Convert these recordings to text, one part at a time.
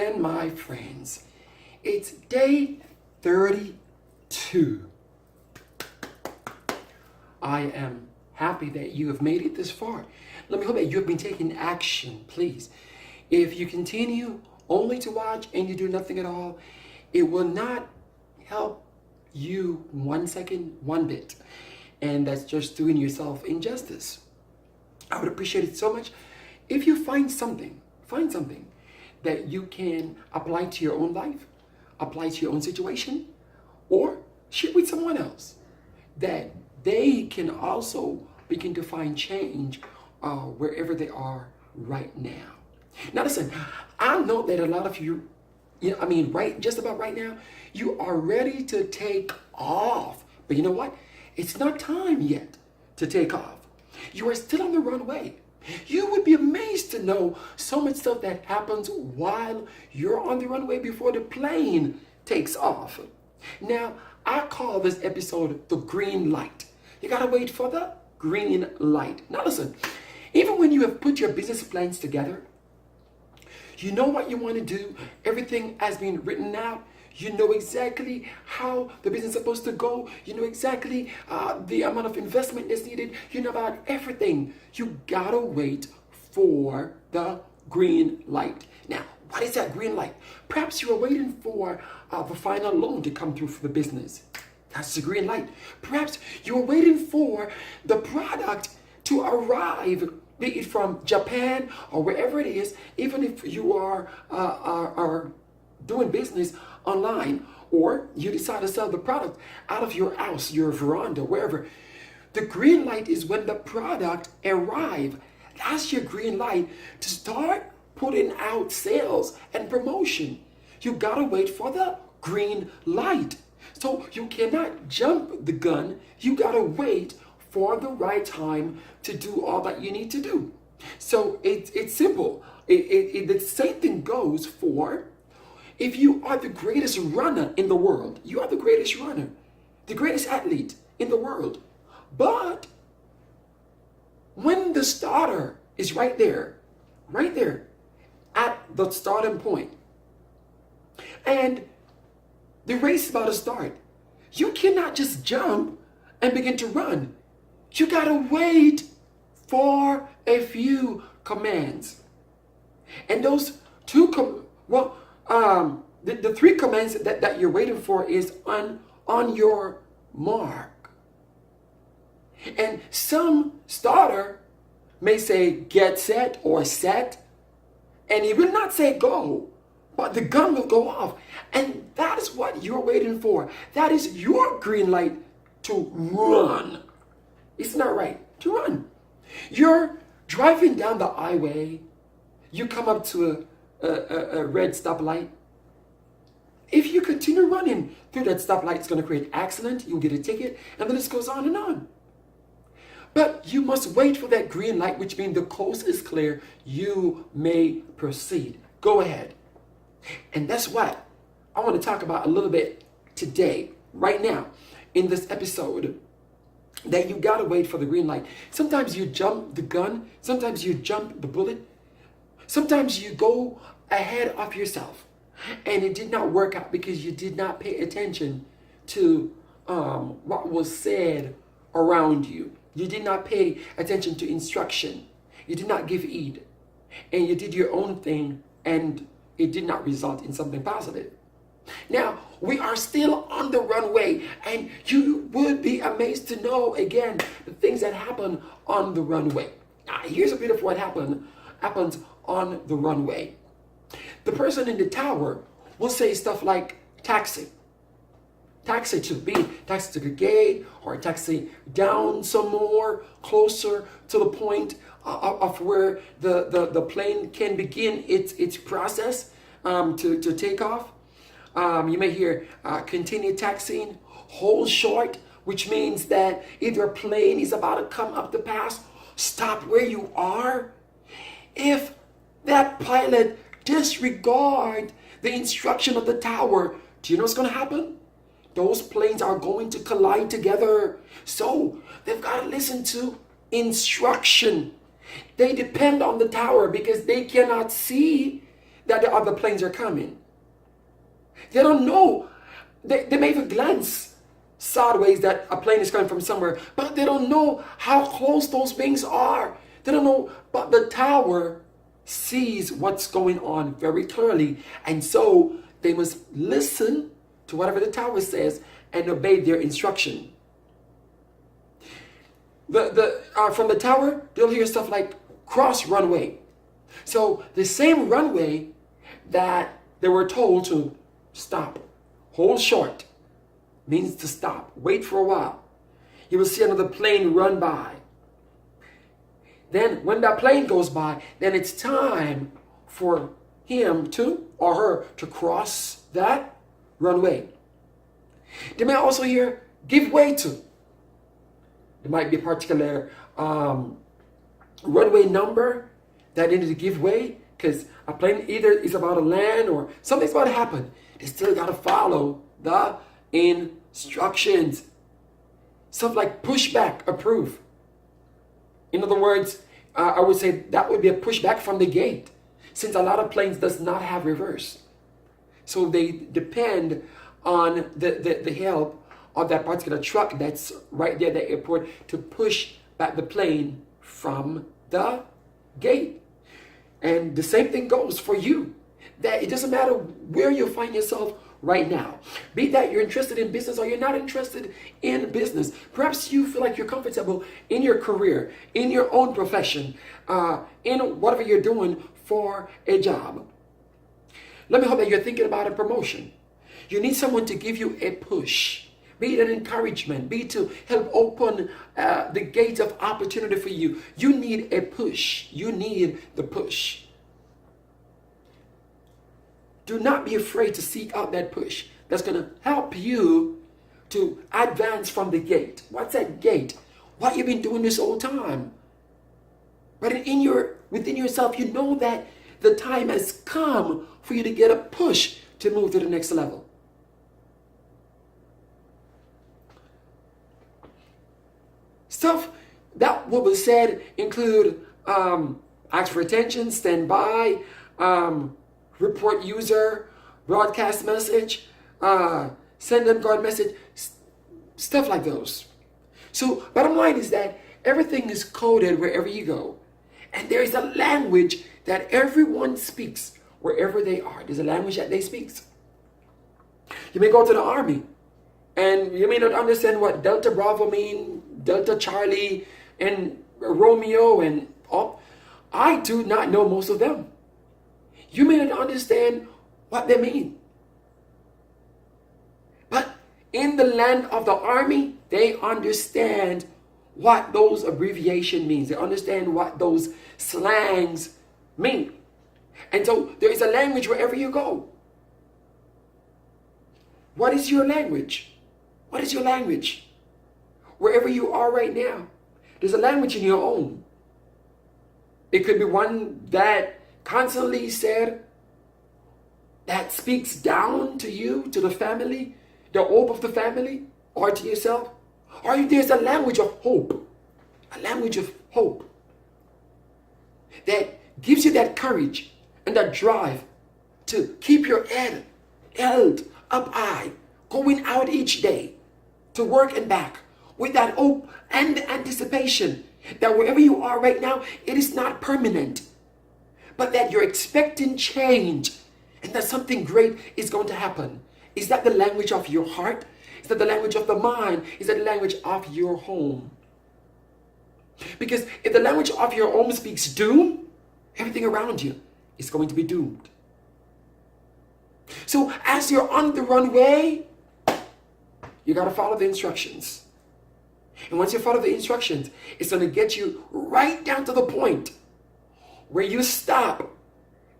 again, my friends. It's day 32. I am happy that you have made it this far. Let me hope that you have been taking action, please. If you continue only to watch and you do nothing at all, it will not help you 1 second, one bit. And that's just doing yourself injustice. I would appreciate it so much if you find something that you can apply to your own life, apply to your own situation, or share with someone else that they can also begin to find change wherever they are right now. Now listen, I know that a lot of you, just about right now, you are ready to take off. But you know what? It's not time yet to take off. You are still on the runway. You would be amazed to know so much stuff that happens while you're on the runway before the plane takes off. Now, I call this episode the green light. You gotta wait for the green light. Now listen, even when you have put your business plans together, you know what you want to do, everything has been written out. You know exactly how the business is supposed to go. You know exactly the amount of investment that's needed. You know about everything. You gotta wait for the green light. Now, what is that green light? Perhaps you are waiting for the final loan to come through for the business. That's the green light. Perhaps you are waiting for the product to arrive, be it from Japan or wherever it is, even if you are doing business online, or you decide to sell the product out of your house, your veranda, wherever. The green light is when the product arrives. That's your green light to start putting out sales and promotion. You gotta wait for the green light. So you cannot jump the gun. You gotta wait for the right time to do all that you need to do. So it's simple. The same thing goes for if you are the greatest runner in the world. You are the greatest runner, the greatest athlete in the world. But when the starter is right there at the starting point, and the race is about to start, you cannot just jump and begin to run. You gotta wait for a few commands. And those the three commands that you're waiting for is on your mark. And some starter may say get set or set, and he will not say go, but the gun will go off. And that is what you're waiting for. That is your green light to run. It's not right to run. You're driving down the highway. You come up to a red stoplight. If you continue running through that stoplight, it's going to create an accident. You'll get a ticket, and then it goes on and on. But you must wait for that green light, which means the coast is clear. You may proceed. Go ahead. And that's what I want to talk about a little bit today, right now, in this episode, that you got to wait for the green light. Sometimes you jump the gun. Sometimes you jump the bullet. Sometimes you go ahead of yourself, and it did not work out because you did not pay attention to what was said around you. You did not pay attention to instruction. You did not give heed, and you did your own thing, and it did not result in something positive. Now, we are still on the runway, and you would be amazed to know, again, the things that happen on the runway. Now, here's a bit of what happens on the runway. The person in the tower will say stuff like taxi. Taxi to B, taxi to the gate, or taxi down some more, closer to the point of where the plane can begin its process to take off. You may hear continue taxiing, hold short, which means that either a plane is about to come up the pass, stop where you are. If that pilot disregard the instruction of the tower, do you know what's going to happen? Those planes are going to collide together. So they've got to listen to instruction. They depend on the tower because they cannot see that the other planes are coming. They don't know. They may even glance sideways that a plane is coming from somewhere, but they don't know how close those things are. They don't know, but the tower sees what's going on very clearly, and so they must listen to whatever the tower says and obey their instruction. From the tower, they'll hear stuff like cross runway. So the same runway that they were told to stop, hold short, means to stop, wait for a while. You will see another plane run by. Then when that plane goes by, then it's time for him to, or her, to cross that runway. They may also hear give way to. There might be a particular runway number that they need to give way, because a plane either is about to land or something's about to happen. They still got to follow the instructions. Stuff like pushback, approve. In other words, I would say that would be a pushback from the gate, since a lot of planes does not have reverse. So they depend on the help of that particular truck that's right there at the airport to push back the plane from the gate. And the same thing goes for you. That it doesn't matter where you find yourself right now. Be that you're interested in business or you're not interested in business. Perhaps you feel like you're comfortable in your career, in your own profession, in whatever you're doing for a job. Let me hope that you're thinking about a promotion. You need someone to give you a push. Be it an encouragement, be it to help open the gates of opportunity for you. You need a push. You need the push. Do not be afraid to seek out that push. That's going to help you to advance from the gate. What's that gate? What you've been doing this whole time. But within yourself, you know that the time has come for you to get a push to move to the next level. Stuff that what was said include ask for attention, stand by, report user, broadcast message, send them guard message, stuff like those. So bottom line is that everything is coded wherever you go. And there is a language that everyone speaks wherever they are. There's a language that they speak. You may go to the army and you may not understand what Delta Bravo mean, Delta Charlie, and Romeo, and all. I do not know most of them. You may not understand what they mean. But in the land of the army, they understand what those abbreviations means. They understand what those slangs mean. And so there is a language wherever you go. What is your language? What is your language? Wherever you are right now, there's a language in your own. It could be one that constantly said, that speaks down to you, to the family, the hope of the family, or to yourself. Or there's a language of hope. A language of hope that gives you that courage and that drive to keep your head held up high, going out each day to work and back with that hope and anticipation that wherever you are right now, it is not permanent, but that you're expecting change and that something great is going to happen. Is that the language of your heart? Is that the language of the mind? Is that the language of your home? Because if the language of your home speaks doom, everything around you is going to be doomed. So as you're on the runway, you got to follow the instructions. And once you follow the instructions, it's going to get you right down to the point where you stop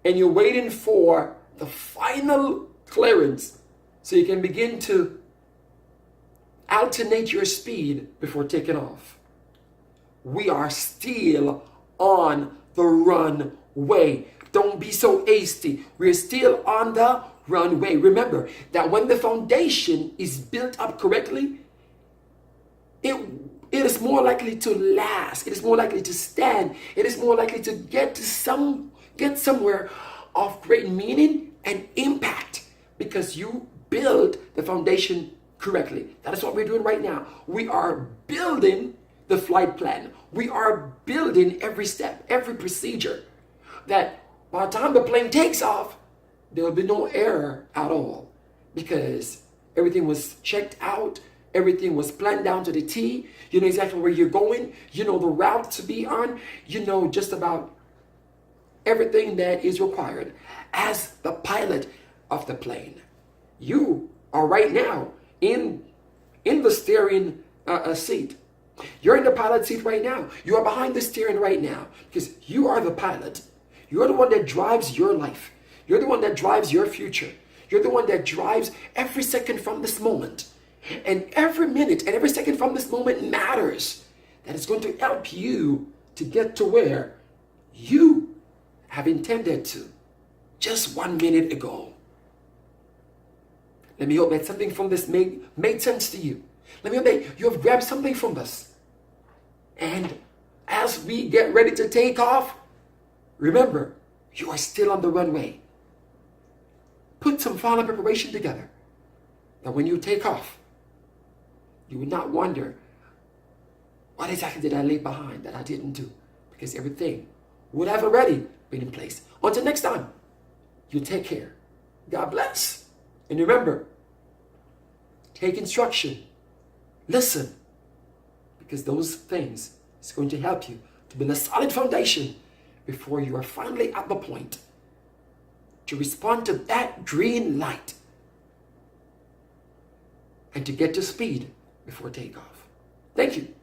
and you're waiting for the final clearance so you can begin to alternate your speed before taking off. We are still on the runway. Don't be so hasty. We're still on the runway. Remember that when the foundation is built up correctly, it is more likely to last. It is more likely to stand. It is more likely to get somewhere of great meaning and impact because you build the foundation correctly. That is what we're doing right now. We are building the flight plan. We are building every step, every procedure, that by the time the plane takes off, there will be no error at all because everything was checked out. Everything was planned down to the T. You know exactly where you're going. You know the route to be on. You know just about everything that is required as the pilot of the plane. You are right now in the steering seat. You're in the pilot seat right now. You are behind the steering right now because you are the pilot. You're the one that drives your life. You're the one that drives your future. You're the one that drives every second from this moment. And every minute and every second from this moment matters. That is going to help you to get to where you have intended to just 1 minute ago. Let me hope that something from this made sense to you. Let me hope that you have grabbed something from this. And as we get ready to take off, remember, you are still on the runway. Put some final preparation together. That when you take off, you will not wonder, what exactly did I leave behind that I didn't do? Because everything would have already been in place. Until next time, you take care. God bless. And remember, take instruction. Listen. Because those things is going to help you to build a solid foundation before you are finally at the point to respond to that green light and to get to speed before takeoff. Thank you.